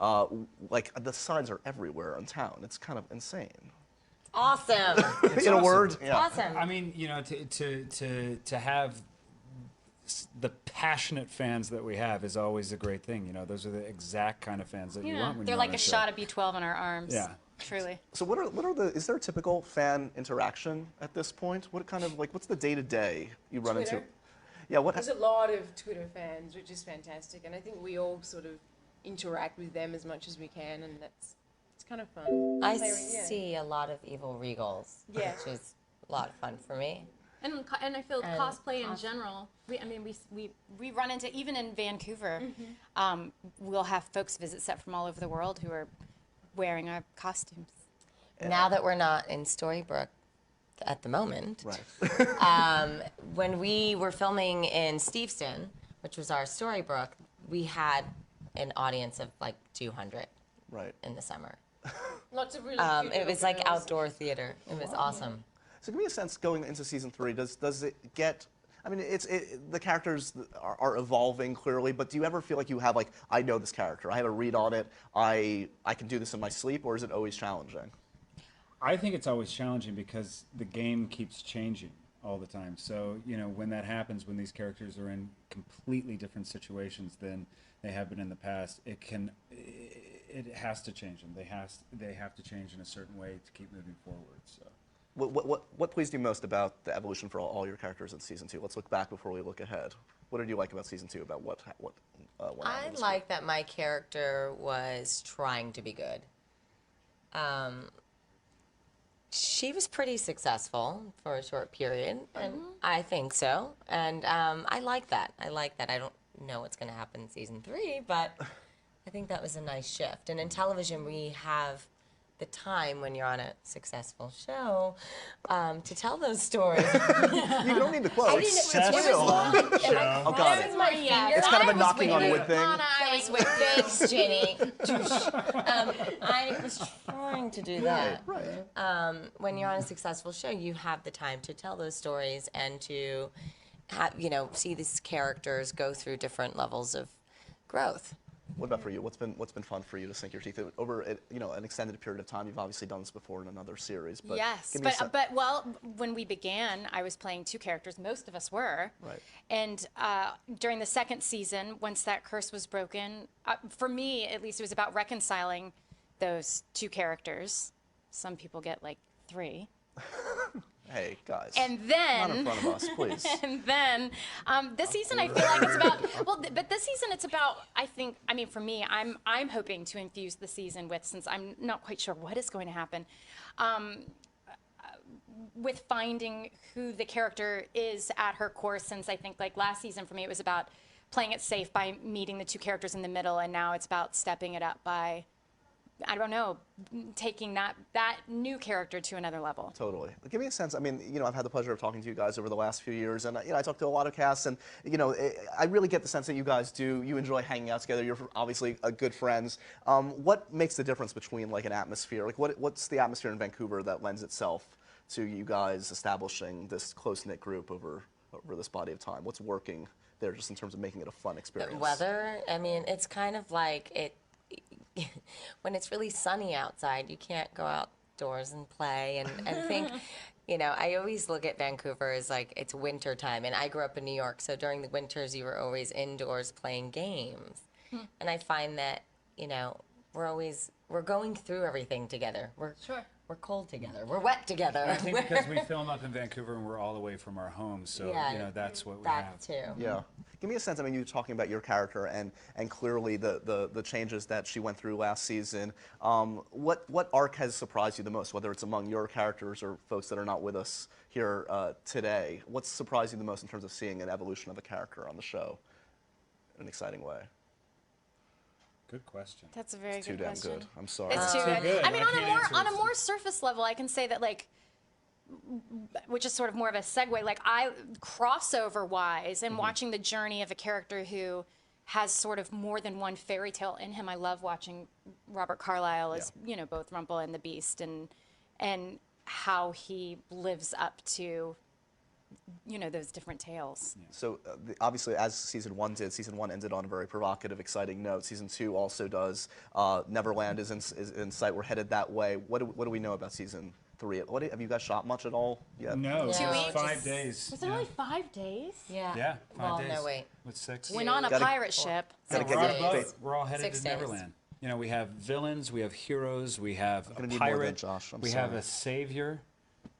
like the signs are everywhere in town. It's kind of insane. Awesome. In a word, It's awesome. I mean, you know, to have the passionate fans that we have is always a great thing. You know, those are the exact kind of fans that you want when they're you're like on a show. shot of B12 in our arms. Yeah. Truly. So is there a typical fan interaction at this point? What kind of, like, what's the day-to-day you run into? Twitter. Yeah, There's a lot of Twitter fans, which is fantastic, and I think we all sort of interact with them as much as we can, and it's kind of fun. I see a lot of evil regals, which is a lot of fun for me. And I feel cosplay in general. We run into, even in Vancouver, we'll have folks visit set from all over the world who are wearing our costumes. Now that we're not in Storybrooke at the moment, when we were filming in Steveston, which was our Storybrooke, we had an audience of like 200 in the summer. Lots of really it was like outdoor theater. It was awesome. So give me a sense, going into season 3, does it get, I mean, the characters are evolving clearly, but do you ever feel like you have, like, I know this character, I have a read on it, I can do this in my sleep, or is it always challenging? I think it's always challenging because the game keeps changing all the time. So, you know, when that happens, when these characters are in completely different situations than they have been in the past, it has to change them. They have to change in a certain way to keep moving forward. So. What pleased you most about the evolution for all your characters in season 2? Let's look back before we look ahead. What did you like about season 2? About what I like that my character was trying to be good. She was pretty successful for a short period, and I think so. And I like that. I don't know what's going to happen in season 3, but I think that was a nice shift. And in television, we have the time when you're on a successful show to tell those stories. You don't need the quotes. It's real. Oh, God. It's kind of a knocking on wood thing. I was with thanks, Ginny. I was trying to do that. Right. When you're on a successful show, you have the time to tell those stories and to see these characters go through different levels of growth. What about for you? What's been fun for you to sink your teeth in over an extended period of time? You've obviously done this before in another series, but yes, well, when we began, I was playing 2 characters. Most of us were, right. And during the second season, once that curse was broken, for me at least, it was about reconciling those 2 characters. Some people get like 3. Hey, guys. And then, not in front of us, please. And then, this season I feel like it's about, but this season it's about, I mean, for me, I'm hoping to infuse the season with, since I'm not quite sure what is going to happen, with finding who the character is at her core, since I think, like, last season for me, it was about playing it safe by meeting the 2 characters in the middle, and now it's about stepping it up by, I don't know, taking that new character to another level. Totally. Give me a sense. I mean, I've had the pleasure of talking to you guys over the last few years, and I talked to a lot of casts, and I really get the sense that you guys you enjoy hanging out together. You're obviously good friends. What makes the difference between, like, an atmosphere? Like, what's the atmosphere in Vancouver that lends itself to you guys establishing this close-knit group over this body of time? What's working there, just in terms of making it a fun experience? The weather. I mean, it's kind of like it. When it's really sunny outside, you can't go outdoors and play and think, I always look at Vancouver as like it's winter time, and I grew up in New York, so during the winters you were always indoors playing games. And I find that, we're going through everything together. We're cold together. We're wet together. I think because we film up in Vancouver and we're all away from our homes, so that's what we have. That too. Yeah. Give me a sense. I mean, you were talking about your character and clearly the changes that she went through last season. What arc has surprised you the most, whether it's among your characters or folks that are not with us here today? What's surprised you the most in terms of seeing an evolution of a character on the show in an exciting way? Good question. That's a very good question. Too damn good. I'm sorry. It's too good. I mean, on a more surface level, I can say that, like, which is sort of more of a segue, like, crossover-wise, and watching the journey of a character who has sort of more than one fairy tale in him. I love watching Robert Carlyle as, both Rumple and the Beast, and how he lives up to you know, those different tales. So obviously, as season 1 did, season 1 ended on a very provocative, exciting note. Season 2 also does. Neverland is in sight. We're headed that way. What do we know about season 3? Have you guys shot much at all yet? No, Yeah. 2 just weeks. 5 days. Was it only 5 days? Yeah. Yeah, 5 well, days. no, wait. With 6. Went on a Gotta- pirate ship. No, Gotta we're get on a your boat. faith. We're all headed 6 to days. Neverland. You know, we have villains, we have heroes, we have gonna a need more of that, pirate, Josh. I'm we have sorry. a savior,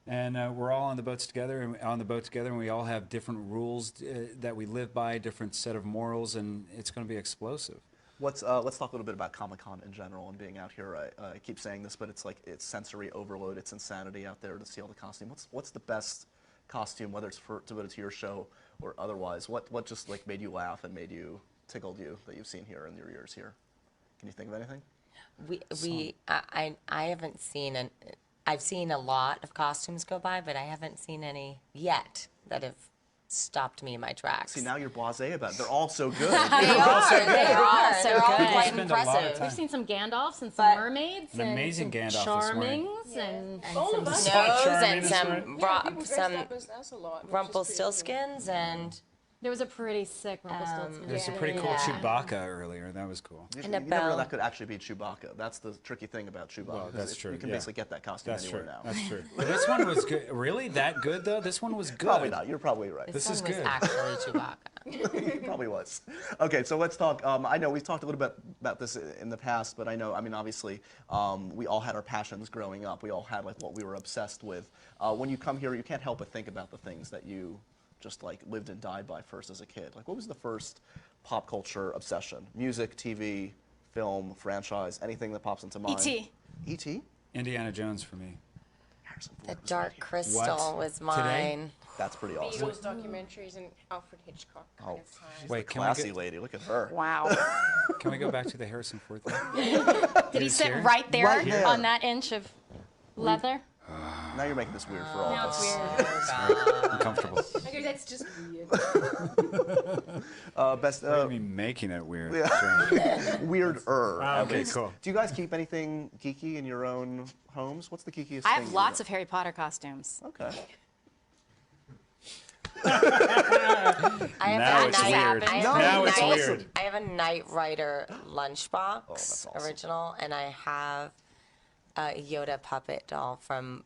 and we're all on the boats together. And we all have different rules that we live by, different set of morals, and it's going to be explosive. Let's talk a little bit about Comic-Con in general and being out here. I keep saying this, but it's sensory overload. It's insanity out there to see all the costume. What's the best costume, whether it's devoted to your show or otherwise? What just like made you laugh and made you tickled you that you've seen here in your years here? Can you think of anything? I haven't seen I've seen a lot of costumes go by, but I haven't seen any yet that have stopped me in my tracks. See, now you're blasé about it. They're all so good. They are. so They're all good. quite Spend a lot of impressive. time. We've seen some Gandalfs and some But- mermaids An and amazing some Gandalf this morning. charmings and All of us. Snows Charming and this some morning. Yeah, people dressed some up as us a lot, which is pretty Rumpelstiltskins and there was a pretty sick Rumpelstiltskin. There's a pretty cool Yeah. Chewbacca earlier. That was cool. You And never know bell. that could actually be Chewbacca. That's the tricky thing about Chewbacca. Well, 'cause that's true, You can yeah. basically get that costume That's anywhere true. now. That's true. But this one was good. Really? That good, though? This one was good. Probably not. You're probably right. This this is one was good. actually Chewbacca. It probably was. Okay, so let's talk. I know we've talked a little bit about this in the past, but I mean, obviously, we all had our passions growing up. We all had like what we were obsessed with. When you come here, you can't help but think about the things that you just like lived and died by first as a kid. Like, what was the first pop culture obsession? Music, TV, film, franchise, anything that pops into mind? E.T. E.T. Indiana Jones for me. Harrison The Ford was Dark right. Crystal What? was Today? mine. That's pretty awesome. Beatles documentaries and Alfred Hitchcock kind of time. Wait, can we, Classy go, lady. Look at her. Wow. can we go back to the Harrison Ford thing? Did he sit here? right there Right there. on that inch of leather? Now you're making this weird for all Now of it's us. weird. Uncomfortable. Okay, that's just weird. Best What do you mean making it weird? weirder. Ah, at okay, least. cool. Do you guys keep anything geeky in your own homes? What's the geekiest I thing? have lots of Harry Potter costumes. Okay. I have Now a it's night, weird. I have No, a Now it's night- weird. I have a Knight Rider lunchbox, that's awesome. original, and I have a Yoda puppet doll from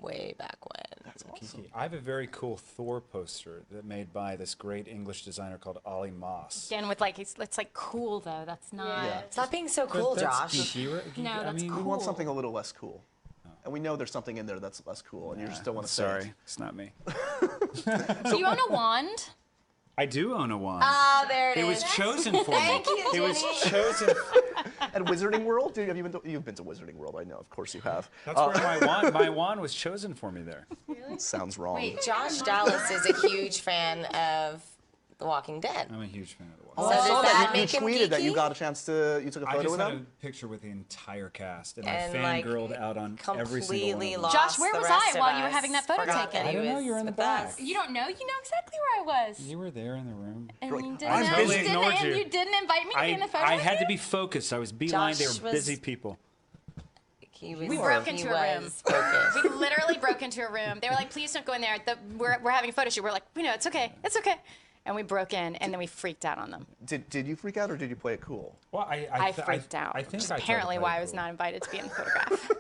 way back when. That's awesome. I have a very cool Thor poster that made by this great English designer called Ollie Moss. Again, with like, it's like cool though. That's not. Yeah. Stop being so But cool, that's Josh. geeky, right? Geeky. No, I that's mean, We cool. want something a little less cool. And we know there's something in there that's less cool, and you just don't want to say Sorry, it. it's not me. Do you own a wand? I do own a wand. Oh, there it It is. was chosen for me. Thank you, It was Ginny. chosen. At Wizarding World, you've been to Wizarding World? I know, of course you have. That's where my wand was chosen for me there. Sounds wrong. Wait, Josh Dallas is a huge fan of The Walking Dead. I'm a huge fan of the wand. Oh, So I does saw that you make him tweeted that you geeky? got a chance to. You took a I photo just with had them. a picture with the entire cast, and, And, I like, fangirled out on every single one Completely of them. lost Josh, where the was rest I of while you were us. having that photo Forgot taken? that he I don't know, was you were in the with back. us. You don't know? You know exactly where I was. You were there in the room. And Like, you I'm didn't, busy. you Ignored didn't, you. and you didn't invite me to be in the photo I with had you? to be focused. I was beeline. They Josh were was- busy people. He was, We broke he into a room. was focused. We literally broke into a room. They were like, please don't go in there. We're having a photo shoot. We're like, we know, it's okay. It's okay. And we broke in, and then we freaked out on them. Did you freak out or did you play it cool? Well, I freaked out. I think which is I tried to apparently play why it I was cool. not invited to be in the photograph.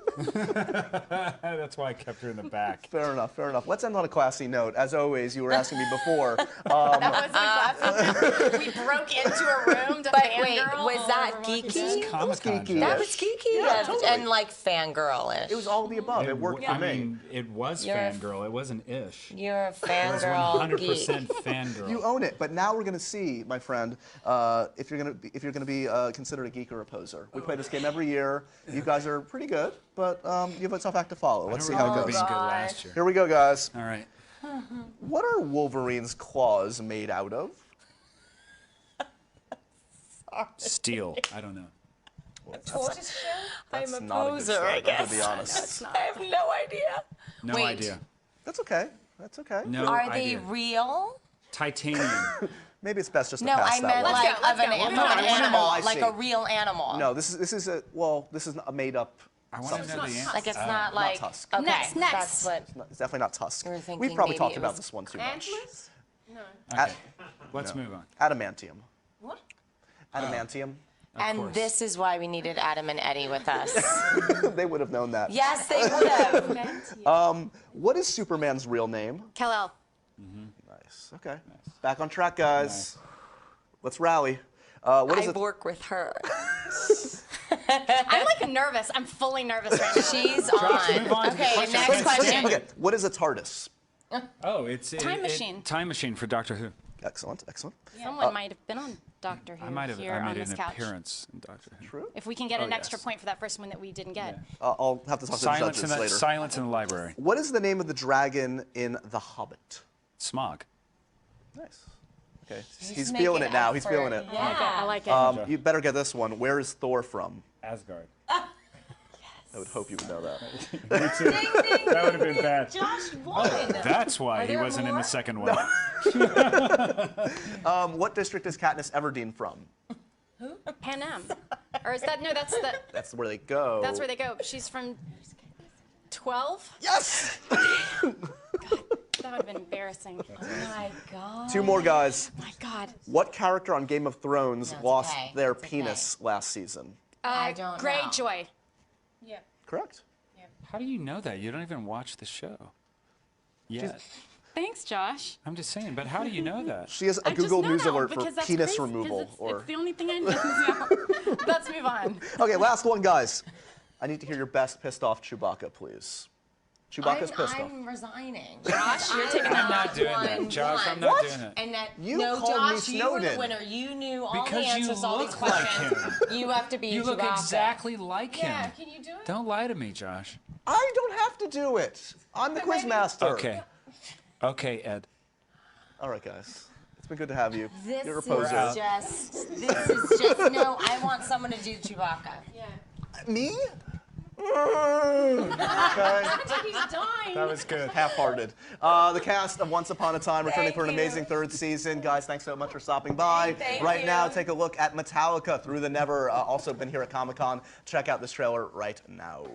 That's why I kept her in the back. Fair enough. Fair enough. Let's end on a classy note. As always, you were asking me before. That was like, we broke into a room to But fangirl wait, was all that over Walking geeky? Dead. Comic-Con. geeky. That Josh. was geeky Yeah, and, totally. and like fangirl-ish. It was all of the above. It worked for I me. mean, it was You're a- fangirl. It wasn't ish. You're a It was fangirl geek. 100% fangirl. You own it, but now we're gonna see, my friend, if you're gonna be considered a geek or a poser. We play this game every year. You guys are pretty good, but you have a tough act to follow. Let's see how it remember goes. being good gosh. last year. Here we go, guys. All right. What are Wolverine's claws made out of? Steel. I don't know. Tortoise shell? That's I'm a not poser, a good I start, I'm guess. gonna be honest. I have no idea. No Wait. idea. That's okay. That's okay. No Are idea. they real? Titanium. Maybe it's best just to No, pass I that meant one. like Let's of go. an No, animal, I like see. a real animal. No, this is a made up I want to know the answer. Like it's not like Tusk. okay. Next. That's what It's definitely not Tusk. we were thinking. We've probably maybe talked it about was this one too much. Antlers? No. Okay. Let's move on. Adamantium. What? Adamantium. And course. this is why we needed Adam and Eddie with us. They would have known that. Yes, they would have. What is Superman's real name? Kal-El. Nice. Okay. Back on track, guys. Let's rally. What is I it? work with her. I'm like nervous. I'm fully nervous right now. She's move on. on to the Okay, question. next question. Okay. What is a TARDIS? Oh, it's Time machine. Time machine for Doctor Who. Excellent. Excellent. Someone might have been on Doctor Who I might have. here I on made this an couch. appearance in Doctor Who. True. If we can get an extra yes. point for that first one that we didn't get. I'll have to talk to the Silence judges in the later. silence in the library. What is the name of the dragon in The Hobbit? Smog. Nice. Okay. He's making feeling it now. He's effort. feeling it. Yeah. I like it. You better get this one. Where is Thor from? Asgard. I would hope you would know that. Me too. That would have been bad. Josh won. That's why he there wasn't in more? the second one. What district is Katniss Everdeen from? Pan Am. Or is that, no, that's the, That's where they go. that's where they go. She's from 12? Yes! That would have been embarrassing. Oh my god. Two more guys. My God. What character on Game of Thrones No, it's lost okay. their It's okay. penis last season? I don't know. Greyjoy. Yeah. Correct. How do you know that? You don't even watch the show. Yes. Thanks, Josh. I'm just saying, but how do you know that? She has a I just Google know News now alert for because that's penis crazy, 'cause removal. It's the only thing I know. Let's move on. Okay, last one, guys. I need to hear your best pissed off Chewbacca, please. Chewbacca's pissed off. I'm resigning. Josh, you're taking I'm not doing that. Josh, I'm not doing it. And that You no, called me Josh, you were the Snowden. winner. You knew all Because the you answers to all these look like questions. You have to be You look Chewbacca. exactly like him. Yeah, can you do it? Don't lie to me, Josh. I don't have to do it. I'm the quiz master. Okay. Okay, Ed. All right, guys. It's been good to have you. This You're a is poser. just no. I want someone to do Chewbacca. Yeah. Me? Okay. He's dying. That was good. Half-hearted. The cast of Once Upon a Time returning Thank for an you. amazing third season. Guys, thanks so much for stopping by. Thank right you. now, take a look at Metallica Through the Never. Also been here at Comic-Con. Check out this trailer right now.